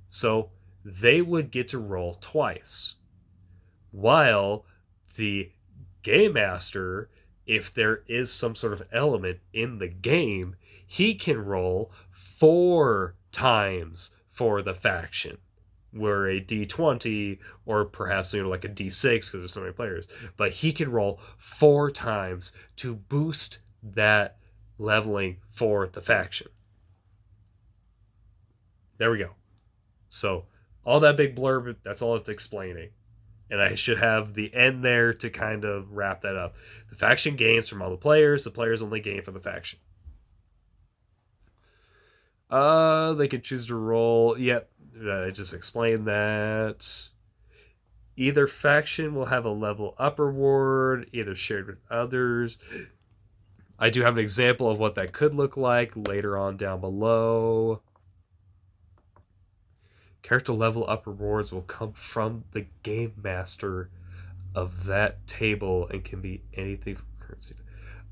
So they would get to roll twice. While the game master, if there is some sort of element in the game, he can roll 4 times for the faction. Where a d20 or perhaps like a d6 because there's so many players, but he can roll 4 times to boost that leveling for the faction. There we go. So all that big blurb, that's all it's explaining. And I should have the end there to kind of wrap that up. The faction gains from all the players only gain from the faction. They could choose to roll. Yep, I just explained that. Either faction will have a level up reward, either shared with others. I do have an example of what that could look like later on down below. Character level up rewards will come from the game master of that table and can be anything from currency.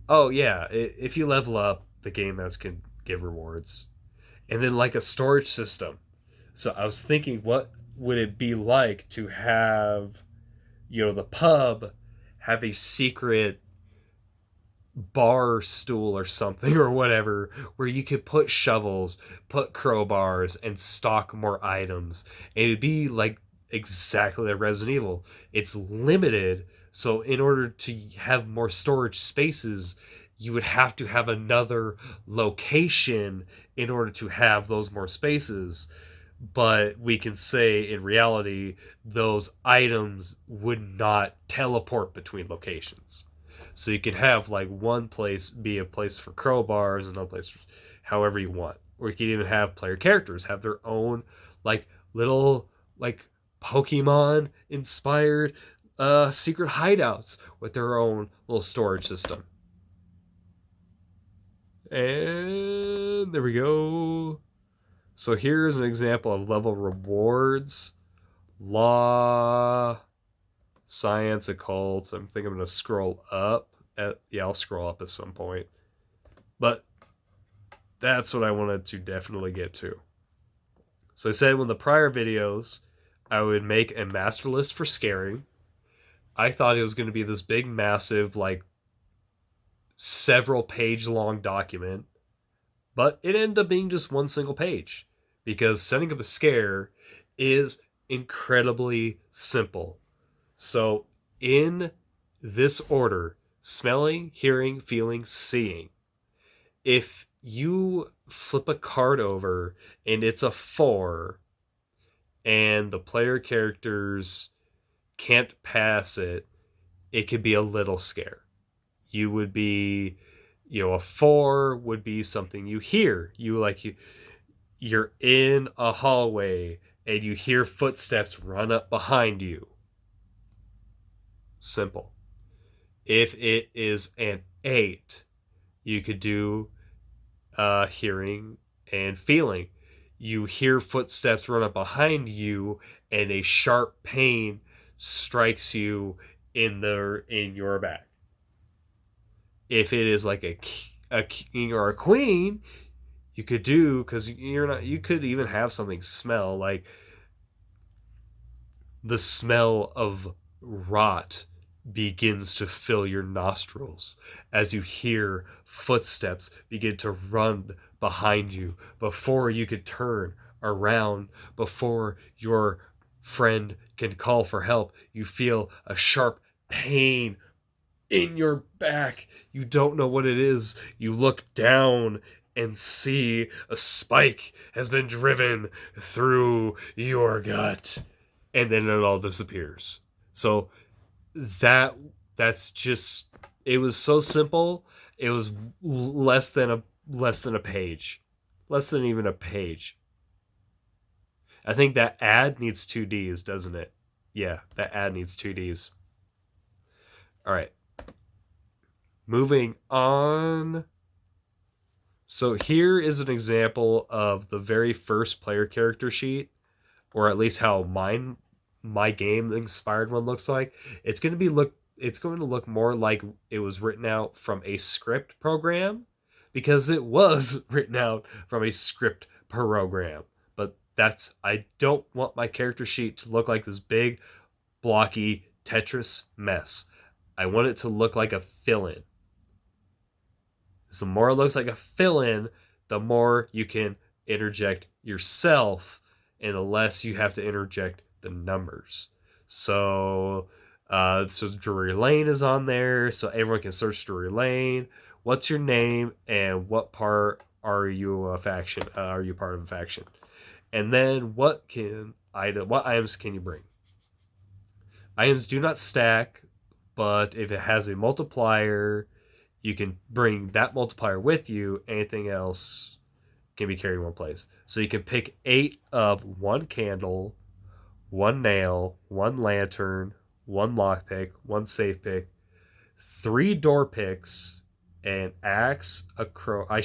Oh yeah, if you level up, the game master can give rewards. And then like a storage system. So I was thinking, what would it be like to have, the pub have a secret bar stool or something or whatever where you could put shovels, put crowbars, and stock more items. And it'd be like exactly like Resident Evil. It's limited, so in order to have more storage spaces, you would have to have another location in order to have those more spaces. But we can say in reality, those items would not teleport between locations. So you can have like one place be a place for crowbars and another place for however you want. Or you can even have player characters have their own like little like Pokemon inspired secret hideouts with their own little storage system. And there we go. So here's an example of level rewards. Law, science, occult. I think I'm going to scroll up. I'll scroll up at some point. But that's what I wanted to definitely get to. So I said in the prior videos, I would make a master list for scaring. I thought it was going to be this big, massive, like several page long document, but it ended up being just one single page because setting up a scare is incredibly simple. So in this order, smelling, hearing, feeling, seeing. If you flip a card over and it's a 4 and the player characters can't pass it, it could be a little scare. You would be, a 4 would be something you hear. You're in a hallway and you hear footsteps run up behind you. Simple. If it is an 8, you could do hearing and feeling. You hear footsteps run up behind you and a sharp pain strikes you in your back. If it is like a king or a queen, you could do, because you could even have something smell, like the smell of rot begins to fill your nostrils as you hear footsteps begin to run behind you before you could turn around, before your friend can call for help. You feel a sharp pain in your back. You don't know what it is. You look down and see a spike has been driven through your gut, and then it all disappears. So that's just, it was so simple. It was less than a page, less than even a page. I think that ad needs 2 Ds, doesn't it? Yeah, that ad needs 2 Ds. All right, moving on. So here is an example of the very first player character sheet, or at least how my game inspired one looks like. It's going to look more like it was written out from a script program, because it was written out from a script program. But I don't want my character sheet to look like this big, blocky Tetris mess. I want it to look like a fill-in. So the more it looks like a fill-in, the more you can interject yourself, and the less you have to interject the numbers. So Drury Lane is on there, so everyone can search Drury Lane. What's your name, and what part are you a faction? Are you part of a faction? And then what items can you bring? Items do not stack, but if it has a multiplier, you can bring that multiplier with you. Anything else can be carried in one place. So you can pick 8 of 1 candle, 1 nail, 1 lantern, 1 lockpick, 1 safe pick, 3 door picks, an axe, a crow. I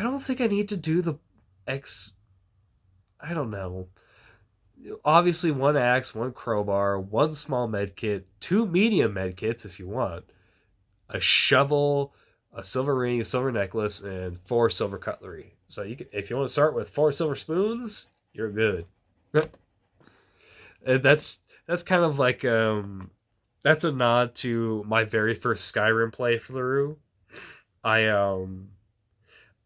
don't think I need to do the X. I don't know. Obviously, 1 axe, 1 crowbar, 1 small med kit, 2 medium med kits if you want, a shovel, a silver ring, a silver necklace, and 4 silver cutlery. So if you want to start with 4 silver spoons, you're good. And that's kind of like that's a nod to my very first Skyrim playthrough.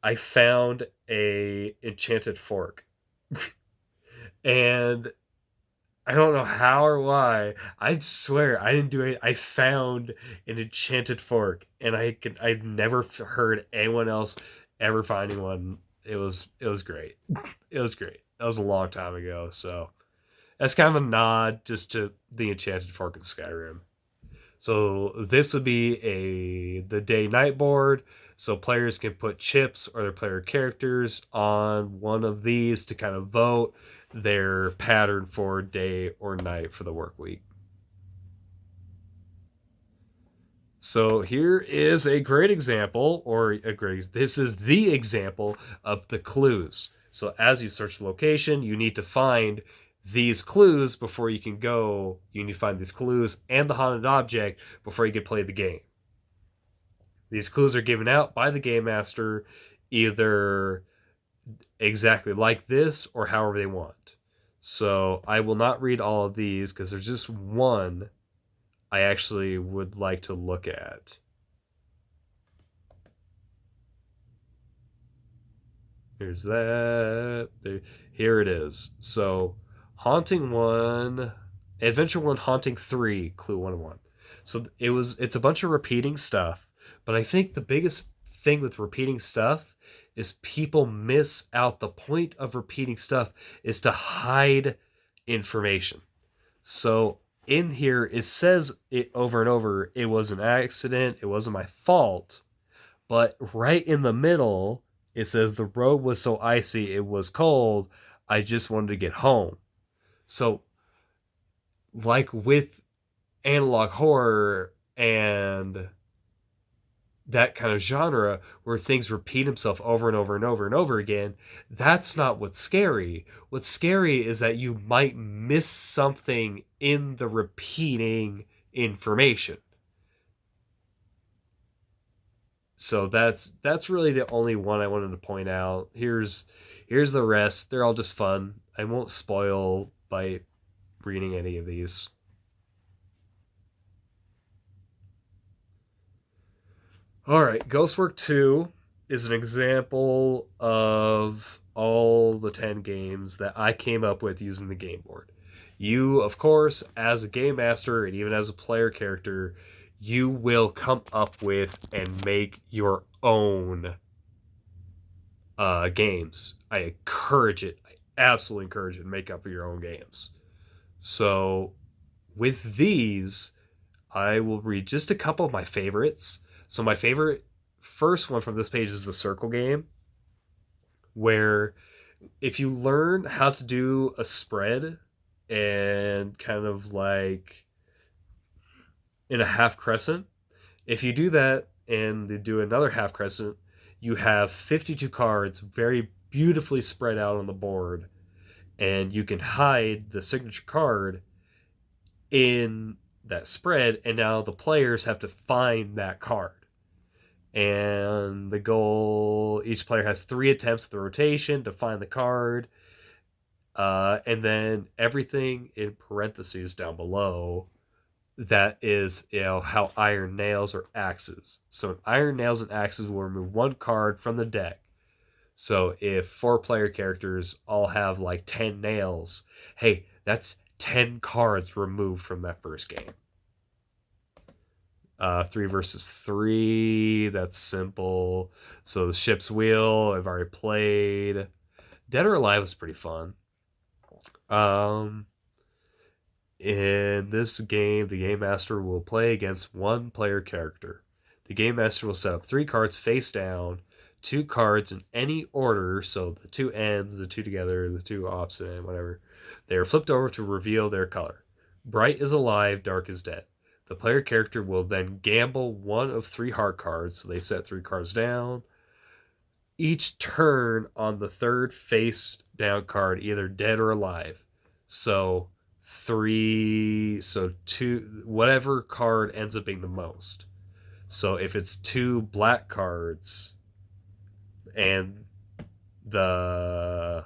I found a enchanted fork. And I don't know how or why. I swear I didn't do it. I found an enchanted fork, and I've never heard anyone else ever finding one. It was great. It was great. That was a long time ago, so that's kind of a nod just to the enchanted fork in Skyrim. So this would be the day-night board. So players can put chips or their player characters on one of these to kind of vote their pattern for day or night for the work week. So here is a great example, this is the example of the clues. So as you search the location, you need to find these clues before you can go. You need to find these clues and the haunted object before you can play the game. These clues are given out by the game master either exactly like this or however they want. So I will not read all of these because there's just one I actually would like to look at. Here's that. Here it is. So, Haunting 1, Adventure 1, Haunting 3, Clue 101. So it's a bunch of repeating stuff, but I think the biggest thing with repeating stuff is people miss out. The point of repeating stuff is to hide information. So in here it says it over and over, it was an accident, it wasn't my fault. But right in the middle, it says the road was so icy, it was cold, I just wanted to get home. So, like with analog horror and that kind of genre where things repeat themselves over and over and over and over again, that's not what's scary. What's scary is that you might miss something in the repeating information. So that's really the only one I wanted to point out. Here's the rest. They're all just fun. I won't spoil by reading any of these. All right, Ghostwork 2 is an example of all the 10 games that I came up with using the game board. You, of course, as a game master and even as a player character, you will come up with and make your own games. I encourage it. I absolutely encourage it to make up your own games. So with these, I will read just a couple of my favorites. So my favorite first one from this page is the circle game, where if you learn how to do a spread and kind of like in a half crescent, if you do that and you do another half crescent, you have 52 cards very beautifully spread out on the board, and you can hide the signature card in that spread, and now the players have to find that card. And the goal, each player has 3 attempts at the rotation to find the card. And then everything in parentheses down below, that is, how iron nails or axes. So iron nails and axes will remove 1 card from the deck. So if 4 player characters all have like 10 nails, hey, that's 10 cards removed from that first game. 3 versus 3, that's simple. So the ship's wheel, I've already played. Dead or Alive was pretty fun. In this game, the game master will play against 1 player character. The game master will set up 3 cards face down, 2 cards in any order, so the 2 ends, the 2 together, the 2 opposite, whatever. They are flipped over to reveal their color. Bright is alive, dark is dead. The player character will then gamble 1 of 3 heart cards, so they set 3 cards down. Each turn on the 3rd face down card, either dead or alive. So 2, whatever card ends up being the most. So if it's 2 black cards and the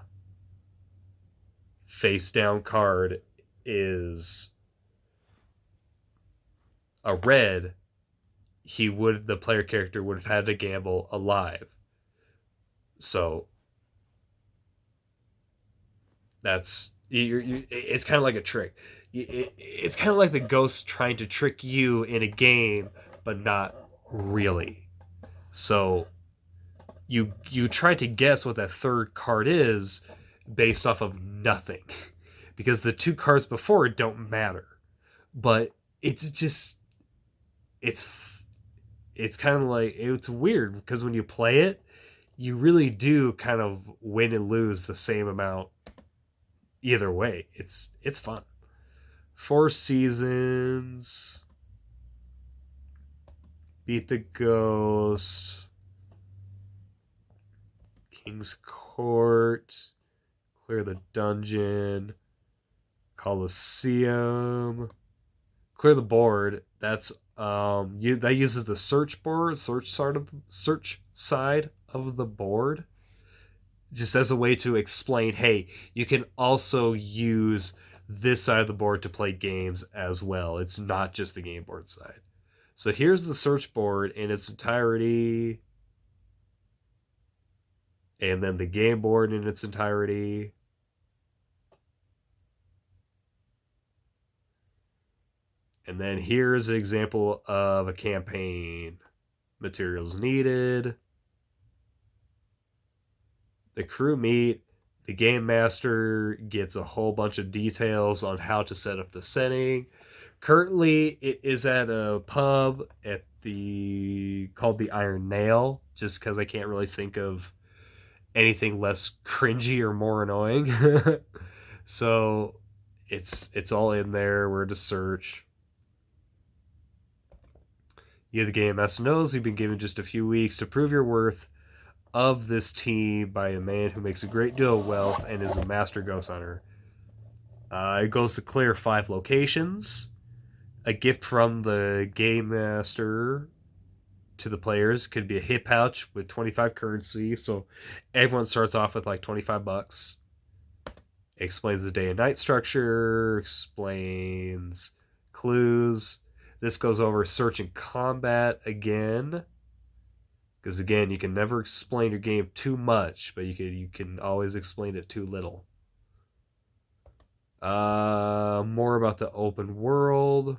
face down card is a red, the player character would have had to gamble alive. So that's it's kind of like a trick. It's kind of like the ghost trying to trick you in a game, but not really. So you try to guess what that 3rd card is based off of nothing, because the 2 cards before it don't matter. But it's kind of like, it's weird because when you play it, you really do kind of win and lose the same amount either way. It's fun. 4 Seasons. Beat the Ghost, King's Court, clear the dungeon, Coliseum, clear the board. That's that uses the search side of the board, just as a way to explain, hey, you can also use this side of the board to play games as well. It's not just the game board side. So here's the search board in its entirety, and then the game board in its entirety. And then here's an example of a campaign. Materials needed. The crew meet. The game master gets a whole bunch of details on how to set up the setting. Currently, it is at a pub called the Iron Nail, just because I can't really think of anything less cringy or more annoying. So it's all in there. Where to search. You, the game master, knows you've been given just a few weeks to prove your worth of this team by a man who makes a great deal of wealth and is a master ghost hunter. It goes to clear 5 locations. A gift from the game master to the players could be a hit pouch with 25 currency, so everyone starts off with like $25. Explains the day and night structure, explains clues. This goes over search and combat again, because again, you can never explain your game too much, but you can always explain it too little. More about the open world.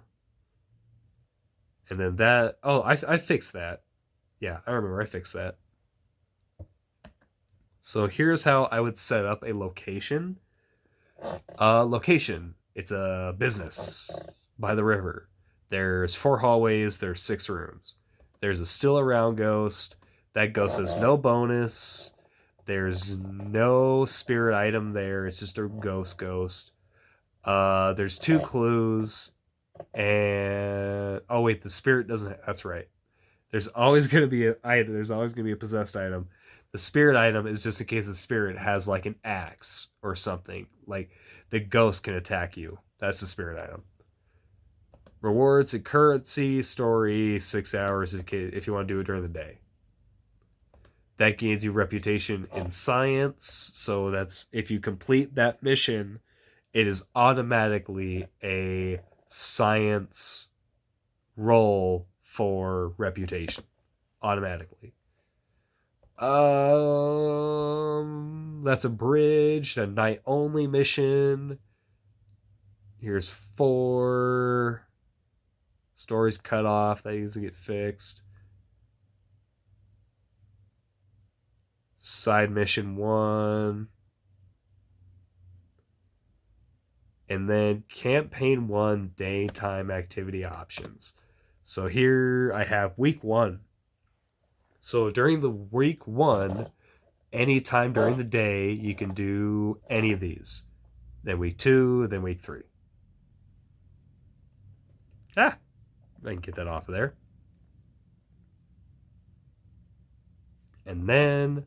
And then that... Oh, I fixed that. Yeah, I remember I fixed that. So here's how I would set up a location. Location. It's a business by the river. There's 4 hallways. There's 6 rooms. There's a still around ghost. That ghost has no bonus. There's no spirit item there. It's just a ghost. There's 2 clues. And oh wait, the spirit doesn't. That's right. There's always going to be a item. There's always going to be a possessed item. The spirit item is just in case the spirit has like an axe or something. Like the ghost can attack you. That's the spirit item. Rewards and currency, story, 6 hours if you want to do it during the day. That gains you reputation in science. So that's if you complete that mission, it is automatically a science roll for reputation. Automatically. That's a bridge, a night only mission. Here's 4. Stories cut off. That needs to get fixed. Side mission 1. And then campaign 1 daytime activity options. So here I have week 1. So during the week 1, anytime during the day, you can do any of these. Then week 2, then week 3. I can get that off of there. And then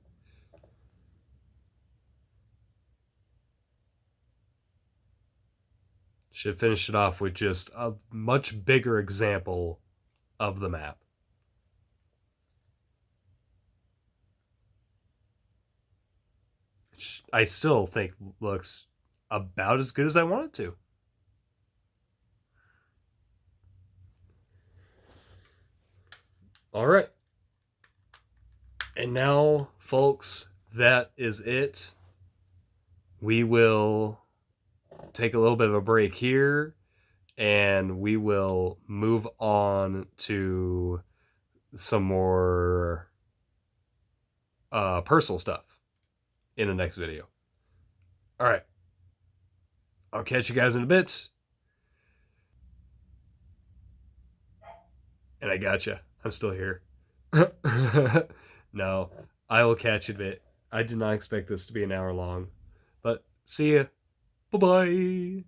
should finish it off with just a much bigger example of the map. Which I still think looks about as good as I want it to. All right. And now, folks, that is it. We will take a little bit of a break here, and we will move on to some more personal stuff in the next video. All right. I'll catch you guys in a bit. And I gotcha. I'm still here. No, I will catch you in a bit. I did not expect this to be an hour long. But see ya. Bye-bye.